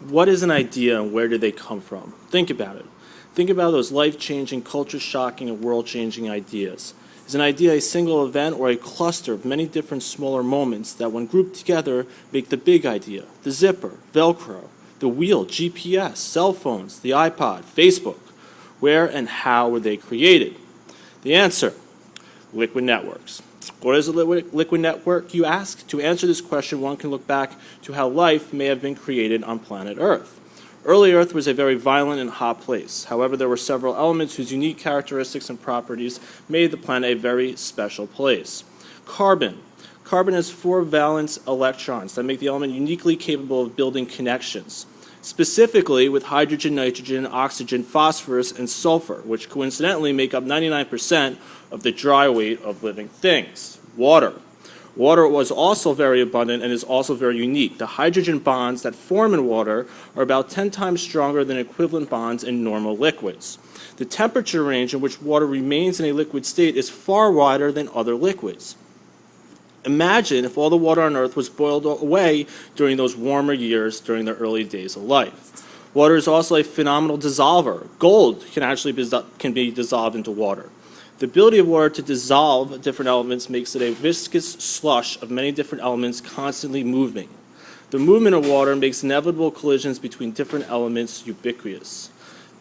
What is an idea and where do they come from? Think about it. Think about those life-changing, culture-shocking, and world-changing ideas. Is an idea a single event or a cluster of many different smaller moments that, when grouped together, make the big idea? The zipper, Velcro, the wheel, GPS, cell phones, the iPod, Facebook. Where and how were they created? The answer: liquid networks. What is a liquid network, you ask? To answer this question, one can look back to how life may have been created on planet Earth. Early Earth was a very violent and hot place. However, there were several elements whose unique characteristics and properties made the planet a very special place. Carbon. Carbon has 4 valence electrons that make the element uniquely capable of building connections, specifically with hydrogen, nitrogen, oxygen, phosphorus, and sulfur, which coincidentally make up 99% of the dry weight of living things. Water. Water was also very abundant and is also very unique. The hydrogen bonds that form in water are about 10 times stronger than equivalent bonds in normal liquids. The temperature range in which water remains in a liquid state is far wider than other liquids. Imagine if all the water on Earth was boiled away during those warmer years during the early days of life. Water is also a phenomenal dissolver. Gold can be dissolved into water. The ability of water to dissolve different elements makes it a viscous slush of many different elements constantly moving. The movement of water makes inevitable collisions between different elements ubiquitous.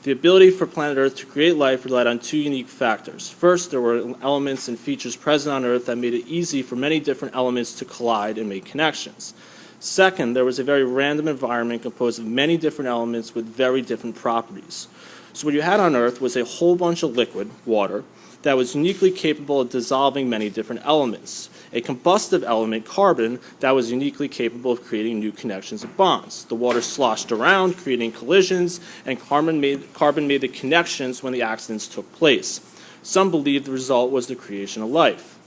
The ability for planet Earth to create life relied on 2 unique factors. First, there were elements and features present on Earth that made it easy for many different elements to collide and make connections. Second, there was a very random environment composed of many different elements with very different properties. So what you had on Earth was a whole bunch of liquid, water, that was uniquely capable of dissolving many different elements. A combustive element, carbon, that was uniquely capable of creating new connections and bonds. The water sloshed around, creating collisions, and carbon made the connections when the accidents took place. Some believe the result was the creation of life.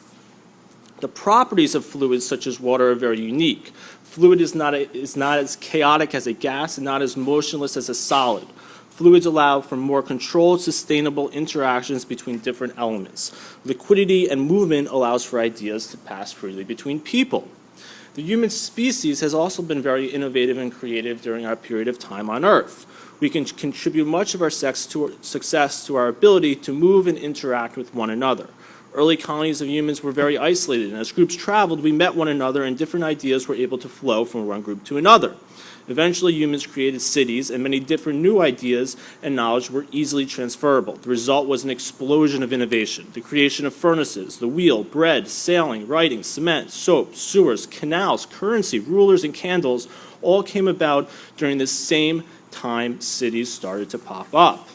The properties of fluids such as water are very unique. Fluid is not as chaotic as a gas and not as motionless as a solid. Fluids allow for more controlled, sustainable interactions between different elements. Liquidity and movement allows for ideas to pass freely between people. The human species has also been very innovative and creative during our period of time on Earth. We can contribute much of our success to our ability to move and interact with one another. Early colonies of humans were very isolated, and as groups traveled, we met one another, and different ideas were able to flow from one group to another. Eventually, humans created cities, and many different new ideas and knowledge were easily transferable. The result was an explosion of innovation. The creation of furnaces, the wheel, bread, sailing, writing, cement, soap, sewers, canals, currency, rulers, and candles all came about during the same time cities started to pop up.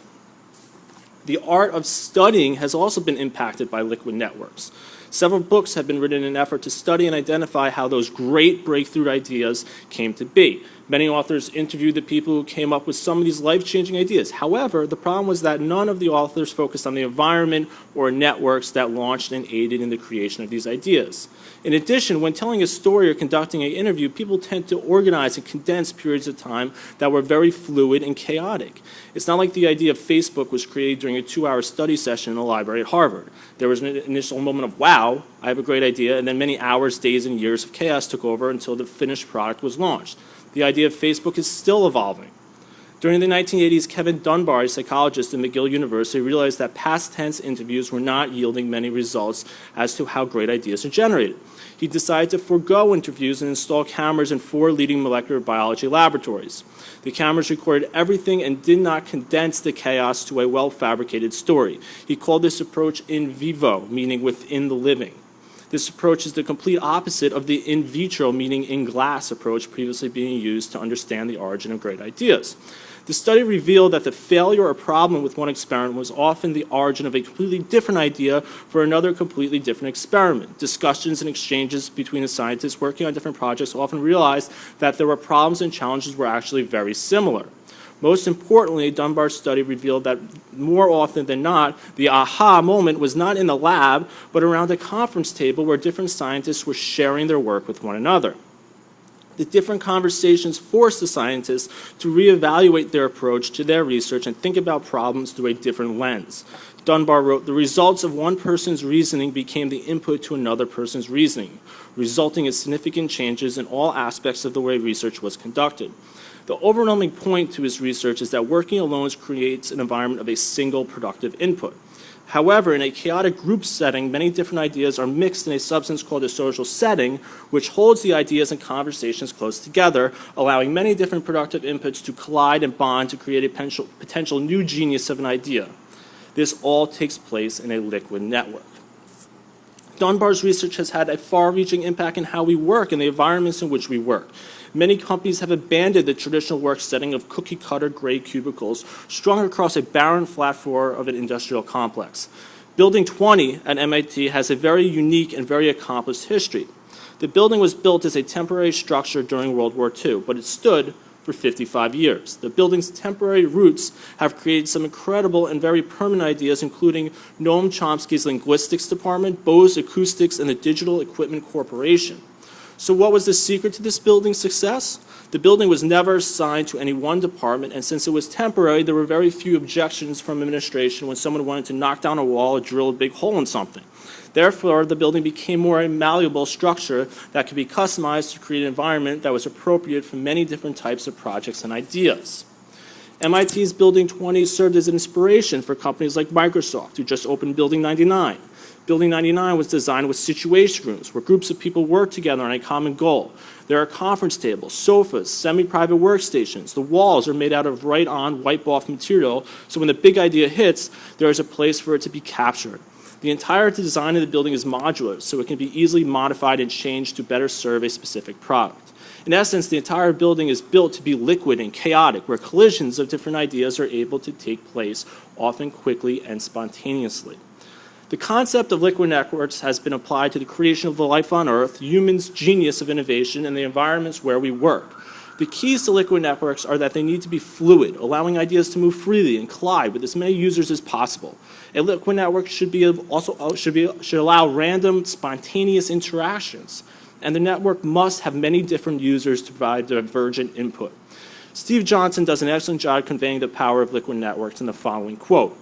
The art of studying has also been impacted by liquid networks. Several books have been written in an effort to study and identify how those great breakthrough ideas came to be. Many authors interviewed the people who came up with some of these life-changing ideas. However, the problem was that none of the authors focused on the environment or networks that launched and aided in the creation of these ideas. In addition, when telling a story or conducting an interview, people tend to organize and condense periods of time that were very fluid and chaotic. It's not like the idea of Facebook was created during a 2-hour study session in a library at Harvard. There was an initial moment of, wow, I have a great idea, and then many hours, days, and years of chaos took over until the finished product was launched. The idea of Facebook is still evolving. During the 1980s, Kevin Dunbar, a psychologist at McGill University, realized that past tense interviews were not yielding many results as to how great ideas are generated. He decided to forego interviews and install cameras in 4 leading molecular biology laboratories. The cameras recorded everything and did not condense the chaos to a well-fabricated story. He called this approach in vivo, meaning within the living. This approach is the complete opposite of the in vitro, meaning in glass approach previously being used to understand the origin of great ideas. The study revealed that the failure or problem with one experiment was often the origin of a completely different idea for another completely different experiment. Discussions and exchanges between the scientists working on different projects often realized that there were problems and challenges were actually very similar. Most importantly, Dunbar's study revealed that more often than not, the aha moment was not in the lab, but around a conference table where different scientists were sharing their work with one another. The different conversations forced the scientists to reevaluate their approach to their research and think about problems through a different lens. Dunbar wrote, "The results of one person's reasoning became the input to another person's reasoning, resulting in significant changes in all aspects of the way research was conducted. The overwhelming point to his research is that working alone creates an environment of a single productive input. However, in a chaotic group setting, many different ideas are mixed in a substance called a social setting, which holds the ideas and conversations close together, allowing many different productive inputs to collide and bond to create a potential new genius of an idea. This all takes place in a liquid network. Dunbar's research has had a far-reaching impact in how we work and the environments in which we work. Many companies have abandoned the traditional work setting of cookie-cutter gray cubicles strung across a barren flat floor of an industrial complex. Building 20 at MIT has a very unique and very accomplished history. The building was built as a temporary structure during World War II, but it stood for 55 years. The building's temporary roots have created some incredible and very permanent ideas, including Noam Chomsky's linguistics department, Bose Acoustics, and the Digital Equipment Corporation. So what was the secret to this building's success? The building was never assigned to any one department, and since it was temporary, there were very few objections from administration when someone wanted to knock down a wall or drill a big hole in something. Therefore, the building became more a malleable structure that could be customized to create an environment that was appropriate for many different types of projects and ideas. MIT's Building 20 served as an inspiration for companies like Microsoft, who just opened Building 99. Building 99 was designed with situation rooms where groups of people work together on a common goal. There are conference tables, sofas, semi-private workstations. The walls are made out of right-on, wipe-off material, so when the big idea hits, there is a place for it to be captured. The entire design of the building is modular, so it can be easily modified and changed to better serve a specific product. In essence, the entire building is built to be liquid and chaotic, where collisions of different ideas are able to take place, often quickly and spontaneously. The concept of liquid networks has been applied to the creation of the life on Earth, humans' genius of innovation, and the environments where we work. The keys to liquid networks are that they need to be fluid, allowing ideas to move freely and collide with as many users as possible. A liquid network should allow random, spontaneous interactions, and the network must have many different users to provide divergent input. Steve Johnson does an excellent job conveying the power of liquid networks in the following quote: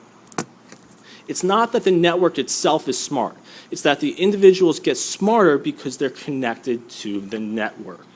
"It's not that the network itself is smart. It's that the individuals get smarter because they're connected to the network."